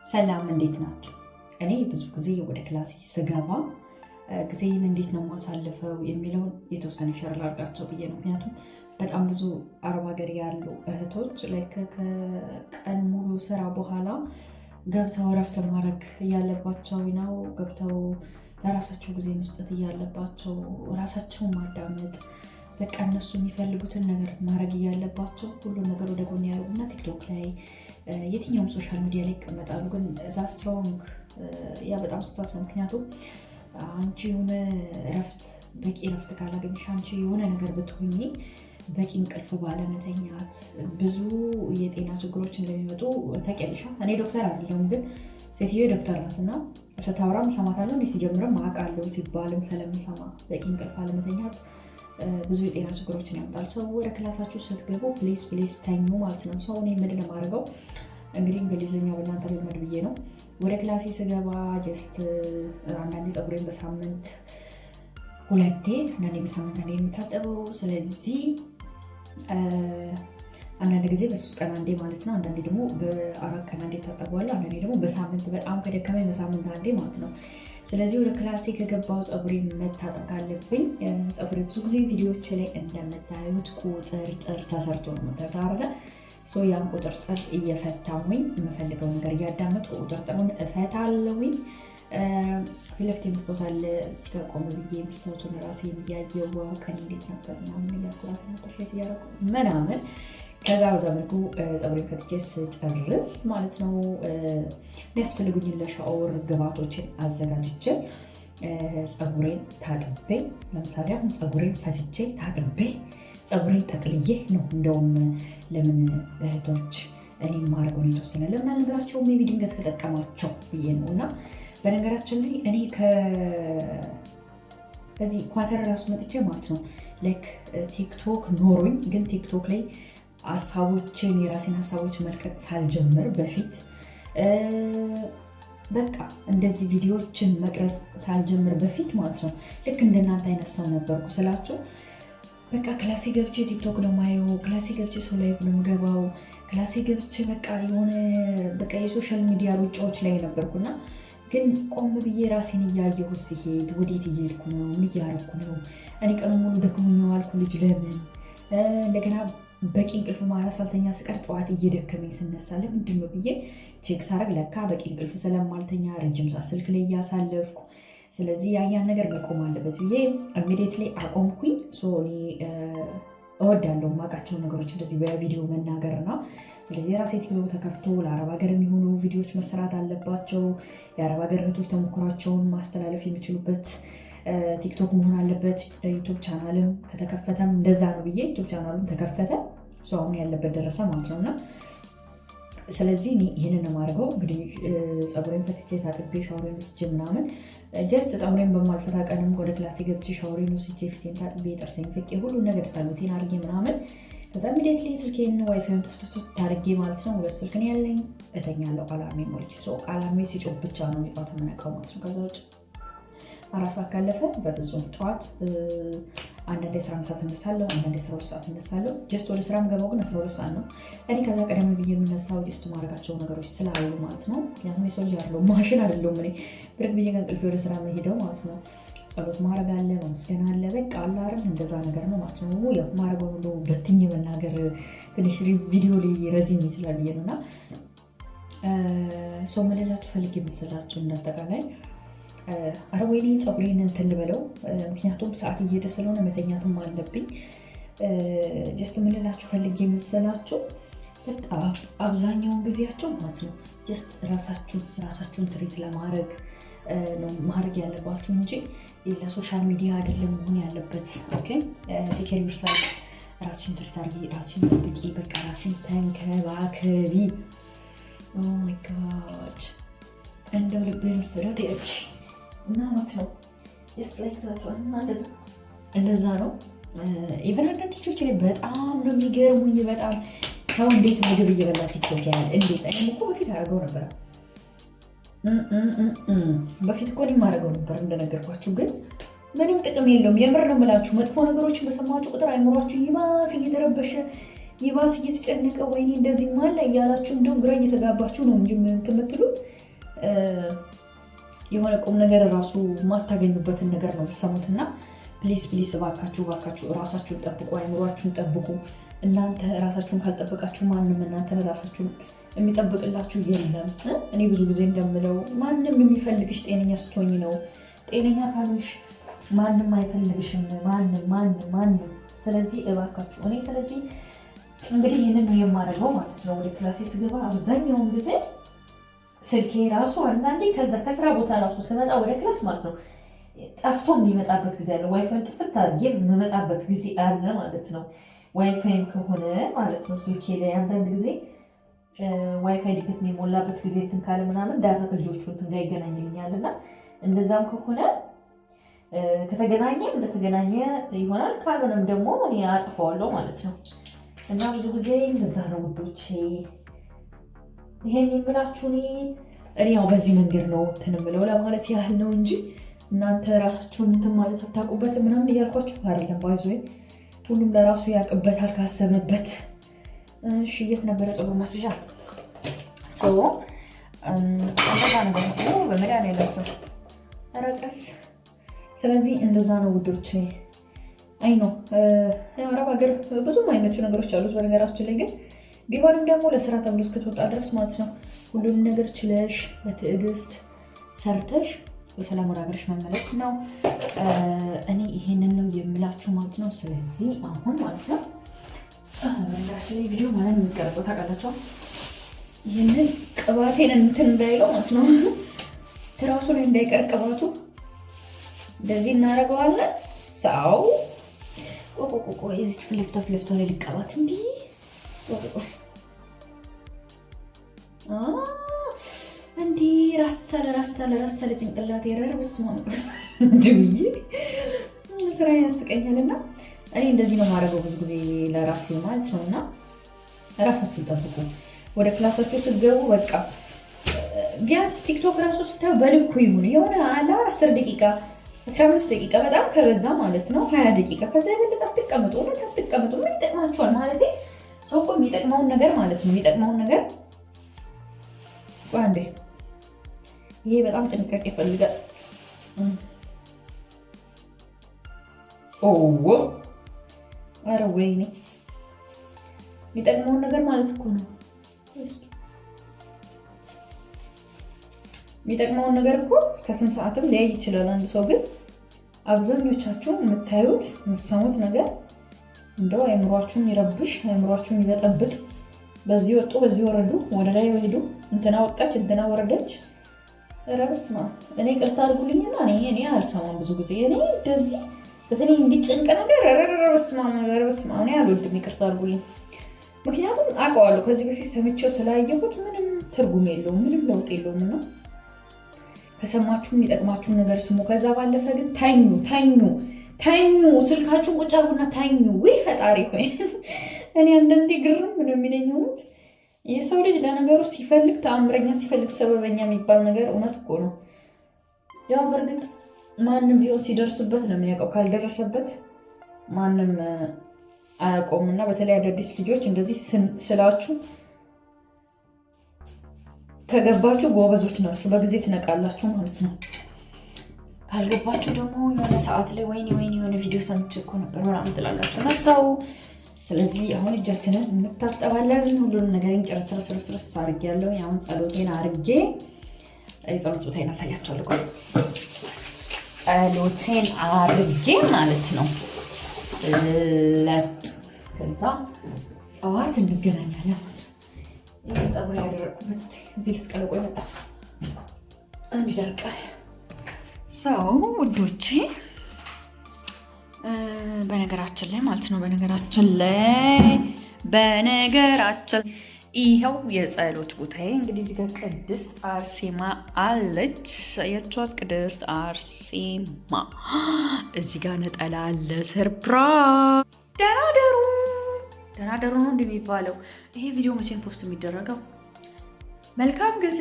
ሰላም እንዴት ናችሁ? እኔ ብዙ ጊዜ ወደ ክላሴ ስገባ ጊዜን እንዴት ነው ማሳልፈው የሚለውን የተወሰነ ሸር ላድርጋቸው ብዬ ነው። ምክንያቱም በጣም ብዙ አረብ ሀገር ያሉ እህቶች ከቀን ሙሉ ስራ በኋላ ገብተው እረፍት ማድረግ እያለባቸው ነው። ገብተው ለራሳቸው ጊዜ መስጠት እያለባቸው ራሳቸውን ማዳመጥ በቃ እነሱ የሚፈልጉትን ነገር ማድረግ እያለባቸው ሁሉ ነገር ወደ ጎን ያሉና ቲክቶክ ላይ የትኛውም ሶሻል ሚዲያ ላይ ይቀመጣሉ። ግን እዛ ስትሮንግ ያ በጣም ስህተት ነው። ምክንያቱም አንቺ የሆነ በቂ እረፍት ካላገኘሽ አንቺ የሆነ ነገር ብትሆኚ በቂ እንቅልፍ ባለመተኛት ብዙ የጤና ችግሮች እንደሚመጡ ታውቂያለሽ። እኔ ዶክተር አይደለሁም፣ ግን ሴትዮ ዶክተር ናት እና ስታወራም እሰማታለሁ። እንዲህ ሲጀምርም አውቃለሁ ሲባልም ስለምሰማ በቂ እንቅልፍ አለመተኛት ብዙ የጤና ችግሮችን ያመጣል። ሰው ወደ ክላሳችሁ ስትገቡ ፕሌስ ተኙ ማለት ነው። ሰው እኔ ምንድን ነው የማደርገው እንግዲህ እንግሊዝኛ በእናንተ ልመድ ብዬ ነው። ወደ ክላሴ ስገባ ጀስት አንዳንዴ ፀጉሬን በሳምንት ሁለቴ አንዳንዴ በሳምንት አንዴ የሚታጠበው። ስለዚህ አንዳንድ ጊዜ በ3 ቀን አንዴ ማለት ነው። አንዳንዴ ደግሞ በ4 ቀን አንዴ ታጠበዋለሁ። አንዳንዴ ደግሞ በሳምንት በጣም ከደከመኝ በሳምንት አንዴ ማለት ነው። ስለዚህ ወደ ክላሴ ከገባው ፀጉሬን መታጠብ ካለብኝ ፀጉሬ ብዙ ጊዜ ቪዲዮዎች ላይ እንደምታዩት ቁጥርጥር ተሰርቶ ነው መተካረለ ያን ቁጥርጥር እየፈታሁኝ የምፈልገው ነገር እያዳመጥኩ ቁጥርጥሩን እፈታለሁኝ። ፊት ለፊት መስታወት አለ። እዚህ ጋር ቆም ብዬ መስታወቱን ራሴን እያየሁ ቀን እንዴት ነበር ምናምን እያልኩ ራሴን አፕሪሼት እያደረኩ ምናምን ከዛ በዛ መልኩ ፀጉሬን ፈትቼ ስጨርስ ማለት ነው የሚያስፈልጉኝን ለሻወር ግብአቶችን አዘጋጅቼ ፀጉሬን ታጥቤ፣ ለምሳሌ አሁን ፀጉሬን ፈትቼ ታጥቤ ፀጉሬን ጠቅልዬ ነው። እንደውም ለምን እህቶች እኔ ማድረግ ነው የተወሰነ ለምን አልነግራቸው ሜቢ ድንገት ከጠቀማቸው ብዬ ነው። እና በነገራችን ላይ እኔ ከዚህ ኳተር ራሱ መጥቼ ማለት ነው ቲክቶክ ኖሮኝ ግን ቲክቶክ ላይ የራሴን ሀሳቦች መልቀቅ ሳልጀምር በፊት በቃ እንደዚህ ቪዲዮዎችን መቅረጽ ሳልጀምር በፊት ማለት ነው ልክ እንደናንተ አይነት ሰው ነበርኩ ስላችሁ። በቃ ክላሴ ገብቼ ቲክቶክ ነው ማየው፣ ክላሴ ገብቼ ሰው ላይቭ ነው ገባው፣ ክላሴ ገብቼ በቃ የሆነ በቃ የሶሻል ሚዲያ ሩጫዎች ላይ ነበርኩና ግን ቆም ብዬ ራሴን እያየሁ ሲሄድ ወዴት እየሄድኩ ነው? ምን እያደረኩ ነው? እኔ ቀኑ ሙሉ ደክሞኝ ዋልኩ ልጅ ለምን እንደገና በቂ እንቅልፍ ማታ ሳልተኛ ስቀር ጠዋት እየደከመኝ ስነሳ ለምንድን ነው ብዬ ቼክ ሳረግ ለካ በቂ እንቅልፍ ስለማልተኛ ረጅም ሰዓት ስልክ ላይ እያሳለፍኩ፣ ስለዚህ ያን ነገር መቆም አለበት ብዬ ኢሚዲየትሊ አቆምኩኝ። እኔ እወዳለሁ የማውቃቸው ነገሮች እንደዚህ በቪዲዮ መናገር ነው። ስለዚህ የራሴ ቲክቶክ ተከፍቶ ለአረብ ሀገር የሚሆኑ ቪዲዮዎች መሰራት አለባቸው። የአረብ ሀገር እህቶች ተሞክሯቸውን ማስተላለፍ የሚችሉበት ቲክቶክ መሆን አለበት። ዩቱብ ቻናልም ከተከፈተም እንደዛ ነው ብዬ ዩቱብ ቻናሉም ተከፈተ። አሁን ያለበት ደረሰ ማለት ነው። እና ስለዚህ ይህንን የማደርገው እንግዲህ ፀጉሬን ፈትቼ ታጥቤ ሻወሬን ወስጄ ምናምን ጀስት ፀጉሬን በማልፈታ ቀንም ወደ ክላሴ ገብቼ ሻወሬን ወስጄ ፊቴን ታጥቤ ጥርሴን ፍቄ ሁሉ ነገር ሳሉቴን አድርጌ ምናምን ከዛ ኢሚዲየትሊ ስልኬን ዋይፋይን ትፍትፍት ታድርጌ ማለት ነው። 2 ስልክ ነው ያለኝ። እተኛለሁ። አላርሜ ሞልቼ አላርሜ ሲጮህ ብቻ ነው የሚጠዋት የምነቃው ማለት ነው። ከዛ ውጭ 4 ሰዓት ካለፈ በፍጹም ጠዋት አንዳንዴ 11 ሰዓት እነሳለሁ፣ አንዳንዴ 12 ሰዓት እነሳለሁ። ጀስት ወደ ስራ የምገባው ግን 12 ሰዓት ነው። እኔ ከዛ ቀደም ብዬ የምነሳው ጀስት ማድረጋቸው ነገሮች ስላሉ ማለት ነው። ምክንያቱም የሰው ልጅ አይደለሁም ማሽን አይደለሁም። እኔ ብድግ ብዬ ከእንቅልፌ ወደ ስራ መሄደው ማለት ነው። ጸሎት ማድረግ አለ፣ ማመስገን አለ፣ በቃ አለ አይደል እንደዛ ነገር ነው ማለት ነው። ያው ማድረገው ሁሉ በትኝ መናገር ትንሽ ቪዲዮ ላይ ረዝም ይችላል ብዬ ነው። እና ሰው መለላችሁ ፈልጌ የምስላችሁ እንዳጠቃላይ አረ ወይኔ ፀጉሬን እንትን ልበለው፣ ምክንያቱም ሰዓት እየሄደ ስለሆነ መተኛትም አለብኝ። ጀስት ምንላችሁ ፈልጌ የምስላችሁ በቃ አብዛኛውን ጊዜያቸው ማለት ነው ጀስት ራሳችሁን ትሪት ለማድረግ ነው ማድረግ ያለባችሁ እንጂ ለሶሻል ሚዲያ አይደለም መሆን ያለበት። ኦኬ ቴክ ኬር ዮርሰልፍ። ራስሽን ትሪት አድርጊ፣ ራስሽን ጠብቂ፣ በቃ ራስሽን ተንከባከቢ። ኦ ማይ ጋድ እንደው ልቤ ረሰዳት ያለሽ እና ማለት ነው እንደዛ ነው። ኢቨን አንዳንድ ቲክቶክ ላይ በጣም ነው የሚገርሙኝ። በጣም ሰው እንዴት ምግብ እየበላ ቲክቶክ ያያል? እንዴት እኔም እኮ በፊት አደርገው ነበር። በፊት እኮ እኔም አደርገው ነበር እንደነገርኳችሁ፣ ግን ምንም ጥቅም የለውም። የምር ነው የምላችሁ። መጥፎ ነገሮችን በሰማችሁ ቁጥር አይምሯችሁ ይባስ እየተረበሸ ይባስ እየተጨነቀ ወይኔ እንደዚህ ማለ እያላችሁ እንደው ግራ እየተጋባችሁ ነው እንጂ የምትሉት የሆነ ቁም ነገር ራሱ ማታገኙበትን ነገር ነው የምትሰሙትና ፕሊስ እባካችሁ ራሳችሁን ጠብቁ፣ አይምሯችሁን ጠብቁ። እናንተ ራሳችሁን ካልጠበቃችሁ ማንም እናንተን ራሳችሁን የሚጠብቅላችሁ የለም። እኔ ብዙ ጊዜ እንደምለው ማንም የሚፈልግሽ ጤነኛ ስትሆኝ ነው። ጤነኛ ካልሆንሽ ማንም አይፈልግሽም። ማንም። ስለዚህ እባካችሁ ስለዚህ እንግዲህ ይህንን የማደርገው ማለት ነው። ወደ ክላሴ ስገባ አብዛኛውን ጊዜ ስልኬ ራሱ አንዳንዴ ከስራ ቦታ ራሱ ስመጣ ወደ ክላስ ማለት ነው ጠፍቶ የሚመጣበት ጊዜ አለ። ዋይፋይ ጥፍት አድርጌ የምመጣበት ጊዜ አለ ማለት ነው። ዋይፋይም ከሆነ ማለት ነው ስልኬ ላይ አንዳንድ ጊዜ ዋይፋይ ሊከት የሚሞላበት ጊዜ እንትን ካለ ምናምን ዳታ ከልጆቹ እንትን ጋር ይገናኝልኛል እና እንደዛም ከሆነ ከተገናኘም እንደተገናኘ ይሆናል። ካልሆነም ደግሞ እኔ አጥፈዋለሁ ማለት ነው። እና ብዙ ጊዜ እንደዛ ነው ውዶቼ። ይሄን የምላችሁ እኔ ያው በዚህ መንገድ ነው እንትን የምለው ለማለት ያህል ነው እንጂ እናንተ ራሳችሁን እንትን ማለት አታውቁበትም ምናምን እያልኳችሁ አይደለም። ባይዞይ ሁሉም ለራሱ ያውቅበታል ካሰበበት። እሺ የት ነበረ ፀጉር ማስያዣ? እንደዛ ነገር ነው በመድኃኒዓለም ስም ረቀስ። ስለዚህ እንደዛ ነው ውዶቼ። አይ ነው የአረብ ሀገር ብዙም አይመቹ ነገሮች አሉት በነገራችን ላይ ግን ቢሆንም ደግሞ ለስራ ተብሎ እስክትወጣ ድረስ ማለት ነው ሁሉንም ነገር ችለሽ በትዕግስት ሰርተሽ በሰላም ወደ ሀገርሽ መመለስ ነው። እኔ ይሄንን ነው የምላችሁ ማለት ነው። ስለዚህ አሁን ማለት ነው በነገራችን ላይ ቪዲዮ ማለት የሚቀረጸው ታውቃላችሁ፣ ይህንን ቅባቴን እንትን እንዳይለው ማለት ነው ትራሱ ላይ እንዳይቀር ቅባቱ እንደዚህ እናደርገዋለን። ሰው ቆቆቆቆ እዚህ ፍልፍታ ላይ ልቀባት እንዲህ እንዲህ ራሳለ ጭንቅላት የረርብስ ማለት እንዲህ ስራ ያስቀኛልና እኔ እንደዚህ ነው ማድረገው ብዙ ጊዜ ለራሴ ማለት ነውና ራሳችሁን ጠብቁ። ወደ ክላሳችሁ ስትገቡ በቃ ቢያንስ ቲክቶክ ራሱ ስታዩ በልኩ ይሁን የሆነ አላ 10 ደቂቃ 15 ደቂቃ በጣም ከበዛ ማለት ነው 20 ደቂቃ ከዛ የበለጠ አትቀመጡ። ምን ይጠቅማችኋል ማለት ሰው እኮ የሚጠቅመውን ነገር ማለት ነው የሚጠቅመውን ነገር አንዴ ይሄ በጣም ጥንቃቄ ይፈልጋል። ኧረ ወይኔ የሚጠቅመውን ነገር ማለት እኮ ነው የሚጠቅመውን ነገር እኮ እስከ 8 ሰዓትም ሊያይ ይችላል አንድ ሰው። ግን አብዛኞቻችሁ የምታዩት የምትሰሙት ነገር እንደው አይምሯችሁን ይረብሽ፣ አይምሯችሁን ይበጠብጥ። በዚህ ወጡ በዚህ ወረዱ፣ ወደ ላይ ሄዱ፣ እንትና ወጣች እንትና ወረደች። ኧረ በስመ አብ። እኔ ቅርታ አድርጉልኝና እኔ አልሰማም ብዙ ጊዜ እኔ እንደዚህ በተለይ እንዲጨንቅ ነገር ኧረ በስመ አብ እኔ አልወድም። ይቅርታ አድርጉልኝ። ምክንያቱም አውቀዋለሁ ከዚህ በፊት ሰምቼው ስላየሁት ምንም ትርጉም የለውም፣ ምንም ለውጥ የለውም። እና ከሰማችሁ የሚጠቅማችሁን ነገር ስሙ። ከዛ ባለፈ ግን ተኙ፣ ስልካችሁን ቁጭ አድርጉና ተኙ። ወይ ፈጣሪ ሆይ እኔ አንዳንዴ ግርም ምን የሚለኝ እውነት የሰው ልጅ ለነገሩ ሲፈልግ ተአምረኛ ሲፈልግ ሰበበኛ የሚባል ነገር እውነት እኮ ነው። ያው በእርግጥ ማንም ቢሆን ሲደርስበት ነው የሚያውቀው፣ ካልደረሰበት ማንም አያውቀውም። እና በተለይ አዳዲስ ልጆች እንደዚህ ስላችሁ ከገባችሁ ጎበዞች ናችሁ፣ በጊዜ ትነቃላችሁ ማለት ነው። ካልገባችሁ ደግሞ የሆነ ሰዓት ላይ ወይኔ የሆነ ቪዲዮ ሰምቼ እኮ ነበር ምናምን ትላላችሁ እና ሰው። ስለዚህ አሁን እጃችንን እንታጠባለን። ሁሉንም ነገርን ጨረስ አድርጌያለሁ። አሁን ጸሎቴን አድርጌ የጸሎት ቦታዬን አሳያችኋለሁ። ጸሎቴን አድርጌ ማለት ነው ከዛ ጠዋት እንገናኛለን ማለት ነው። ይህ ፀጉር ያደረግኩበት እዚህ ልስቀለቆ ይመጣ እንዲደርቅ ሰው ውዶቼ። በነገራችን ላይ ማለት ነው በነገራችን ይኸው የጸሎት ቦታዬ እንግዲህ እዚህ ጋር ቅድስት አርሴማ አለች። የቷት ቅድስት አርሴማ እዚህ ጋር ነጠላ አለ። ሰርፕራይዝ! ደህና ደሩ ነው እንደሚባለው። ይሄ ቪዲዮ መቼም ፖስት የሚደረገው? መልካም ጊዜ